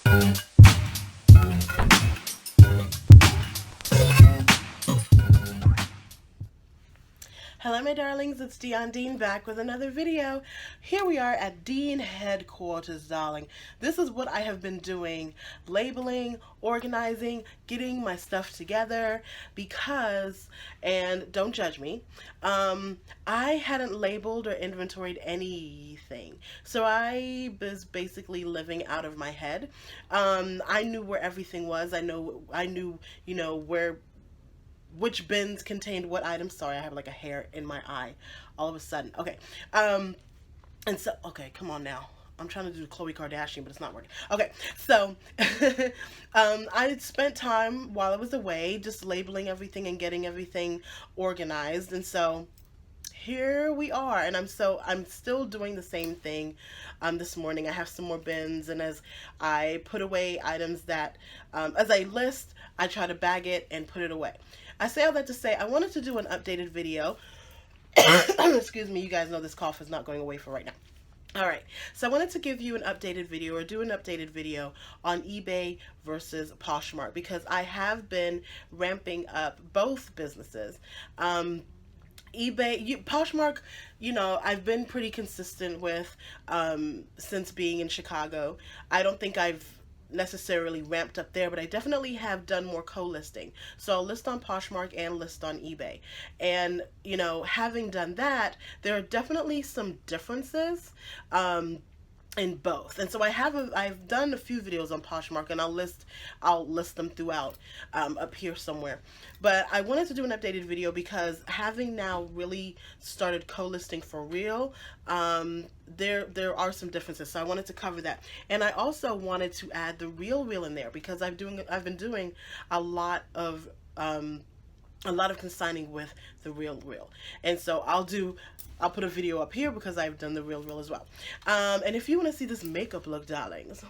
Hello my darlings, it's Dean back with another video. Here we are at Dean headquarters, darling. This is what I have been doing, labeling, organizing, getting my stuff together because, and don't judge me, I hadn't labeled or inventoried anything. So I was basically living out of my head. I knew where everything was. I knew, where which bins contained what items. Sorry, I have like a hair in my eye all of a sudden. Okay. And so, okay, come on now. I'm trying to do Khloe Kardashian, but it's not working. Okay, so I spent time while I was away just labeling everything and getting everything organized. And so here we are, and I'm still doing the same thing. This morning I have some more bins, and as I put away items that as I list, I try to bag it and put it away. I say all that to say I wanted to do an updated video. Excuse me, you guys know this cough is not going away for right now. Alright, so I wanted to give you an updated video, or do an updated video on eBay versus Poshmark, because I have been ramping up both businesses. eBay, Poshmark, I've been pretty consistent with since being in Chicago. I don't think I've necessarily ramped up there, but I definitely have done more co-listing. So I'll list on Poshmark and list on eBay. And, having done that, there are definitely some differences in both. And so I've done a few videos on Poshmark, and I'll list them throughout up here somewhere. But I wanted to do an updated video because having now really started co-listing for real, there are some differences. So I wanted to cover that. And I also wanted to add the TheRealReal in there because I've been doing a lot of consigning with TheRealReal. And so I'll put a video up here because I've done TheRealReal as well. And if you want to see this makeup look, darlings,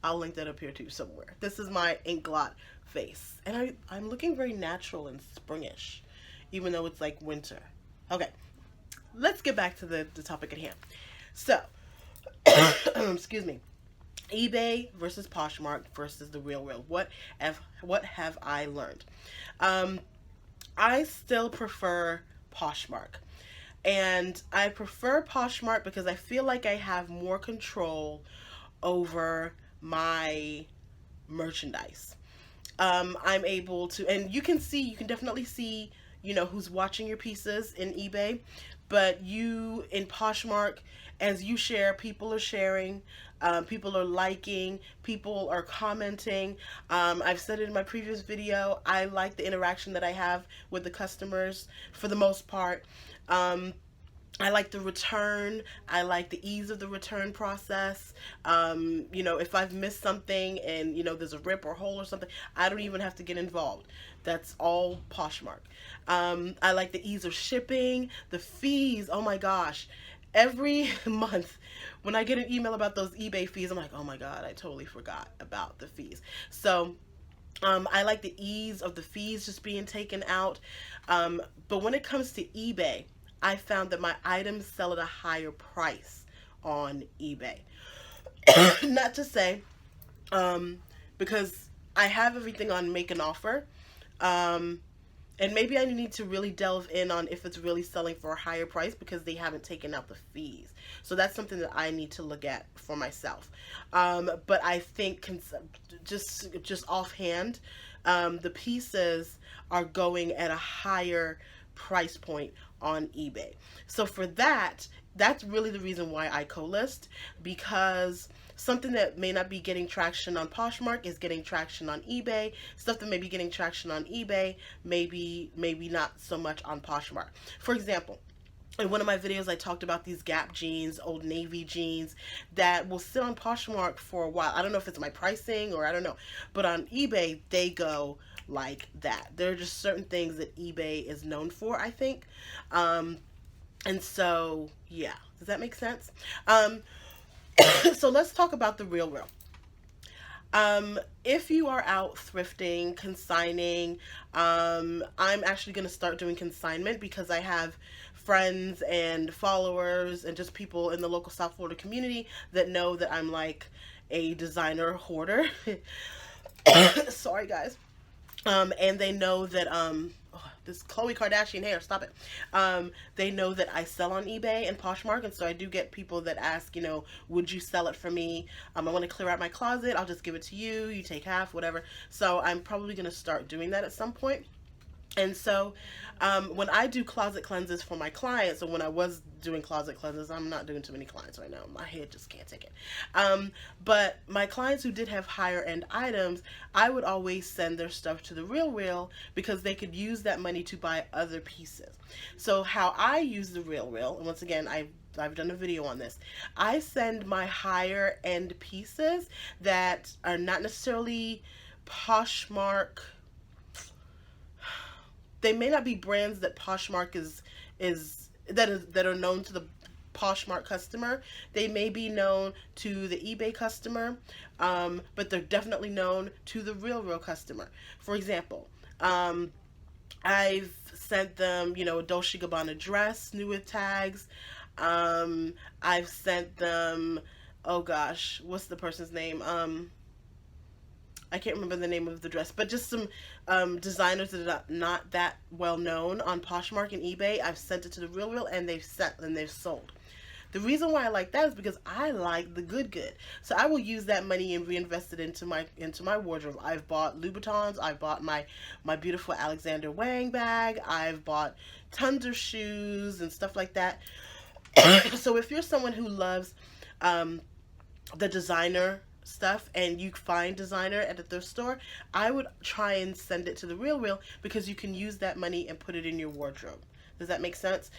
I'll link that up here too somewhere. This is my ink blot face. And I'm looking very natural and springish, even though it's like winter. Okay, let's get back to the topic at hand. So, excuse me. eBay versus Poshmark versus TheRealReal. What have I learned? I still prefer Poshmark. And I prefer Poshmark because I feel like I have more control over my merchandise. I'm able to, and you can definitely see, who's watching your pieces in eBay, but in Poshmark, as you share, people are sharing, people are liking, people are commenting. I've said it in my previous video, I like the interaction that I have with the customers for the most part. I like the return. I like the ease of the return process. If I've missed something and, there's a rip or hole or something, I don't even have to get involved. That's all Poshmark. I like the ease of shipping, the fees. Oh my gosh. Every month when I get an email about those eBay fees, I'm like, oh my God, I totally forgot about the fees. So I like the ease of the fees just being taken out. But when it comes to eBay, I found that my items sell at a higher price on eBay. Not to say, because I have everything on make an offer, and maybe I need to really delve in on if it's really selling for a higher price because they haven't taken out the fees. So that's something that I need to look at for myself. But I think just offhand, the pieces are going at a higher price point on eBay. So for that's really the reason why I co-list, because something that may not be getting traction on Poshmark is getting traction on eBay. Stuff that may be getting traction on eBay, maybe not so much on Poshmark. For example, in one of my videos, I talked about these Gap jeans, Old Navy jeans that will sit on Poshmark for a while. I don't know if it's my pricing or I don't know, but on eBay, they go like that. There are just certain things that eBay is known for, I think. And so, yeah, does that make sense? So let's talk about TheRealReal. If you are out thrifting, consigning, I'm actually going to start doing consignment because I have friends and followers and just people in the local South Florida community that know that I'm like a designer hoarder. Sorry, guys. And they know that this Khloe Kardashian hair, stop it. They know that I sell on eBay and Poshmark, and so I do get people that ask, you know, would you sell it for me? I want to clear out my closet. I'll just give it to you. You take half, whatever. So I'm probably going to start doing that at some point. And so when I do closet cleanses for my clients, or when I was doing closet cleanses, I'm not doing too many clients right now. My head just can't take it. But my clients who did have higher end items, I would always send their stuff to TheRealReal because they could use that money to buy other pieces. So how I use TheRealReal, and once again, I've done a video on this. I send my higher end pieces that are not necessarily Poshmark. They may not be brands that Poshmark that are known to the Poshmark customer. They may be known to the eBay customer, but they're definitely known to the TheRealReal customer. For example, I've sent them, you know, a Dolce & Gabbana dress, new with tags. I've sent them, oh gosh, what's the person's name? I can't remember the name of the dress, but just some designers that are not that well known on Poshmark and eBay. I've sent it to TheRealReal, and they've sold. The reason why I like that is because I like the good. So I will use that money and reinvest it into my wardrobe. I've bought Louboutins. I've bought my beautiful Alexander Wang bag. I've bought tons of shoes and stuff like that. So if you're someone who loves the designer stuff and you find designer at a thrift store, I would try and send it to TheRealReal because you can use that money and put it in your wardrobe. Does that make sense?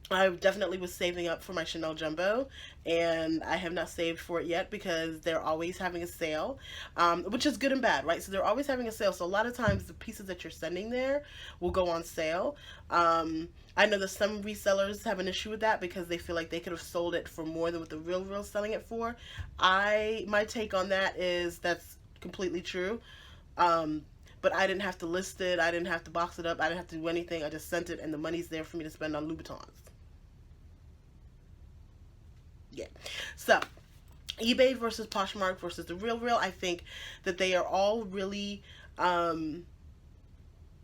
I definitely was saving up for my Chanel Jumbo, and I have not saved for it yet because they're always having a sale, which is good and bad, right? So they're always having a sale. So a lot of times the pieces that you're sending there will go on sale. I know that some resellers have an issue with that because they feel like they could have sold it for more than what the TheRealReal is selling it for. My take on that is that's completely true. But I didn't have to list it. I didn't have to box it up. I didn't have to do anything. I just sent it, and the money's there for me to spend on Louboutins. Yeah. So, eBay versus Poshmark versus TheRealReal, I think that they are all really,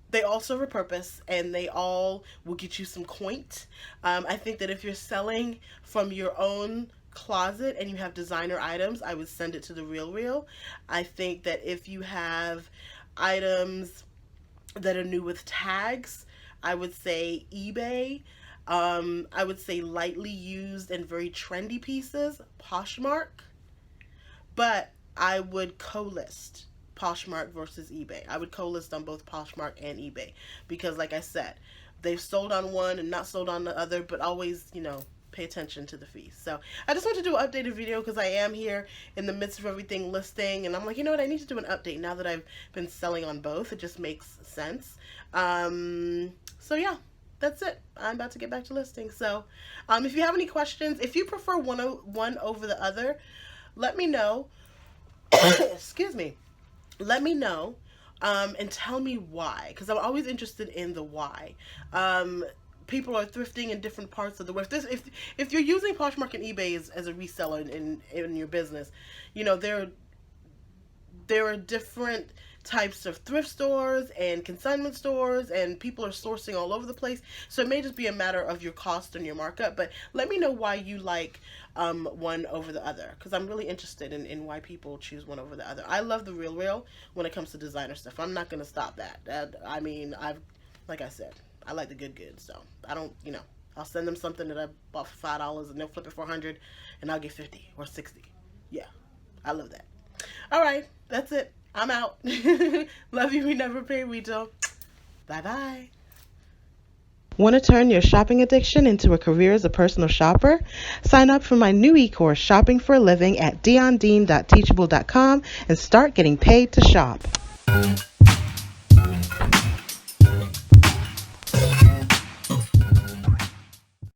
they all serve a purpose, and they all will get you some coins. I think that if you're selling from your own closet and you have designer items, I would send it to TheRealReal. I think that if you have items that are new with tags, I would say eBay. I would say lightly used and very trendy pieces, Poshmark. But I would co-list Poshmark versus eBay. I would co-list on both Poshmark and eBay because, like I said, they've sold on one and not sold on the other, but always, you know, pay attention to the fees. So I just want to do an updated video because I am here in the midst of everything listing, and I'm like, you know what, I need to do an update now that I've been selling on both. It just makes sense. So yeah, that's it. I'm about to get back to listing. So if you have any questions, if you prefer one over the other, let me know. Excuse me. Let me know and tell me why, because I'm always interested in the why. People are thrifting in different parts of the world. If you're using Poshmark and eBay as a reseller in your business, you know, there are different types of thrift stores and consignment stores, and people are sourcing all over the place. So it may just be a matter of your cost and your markup, but let me know why you like one over the other, because I'm really interested in why people choose one over the other. I love TheRealReal when it comes to designer stuff. I'm not going to stop that. I mean, like I said, I like the good, so I don't, you know, I'll send them something that I bought for $5 and they'll flip it for $100 and I'll get 50 or 60. Yeah, I love that. All right, that's it. I'm out. Love you. We never pay retail. Bye-bye. Want to turn your shopping addiction into a career as a personal shopper? Sign up for my new e-course, Shopping for a Living, at diondean.teachable.com and start getting paid to shop.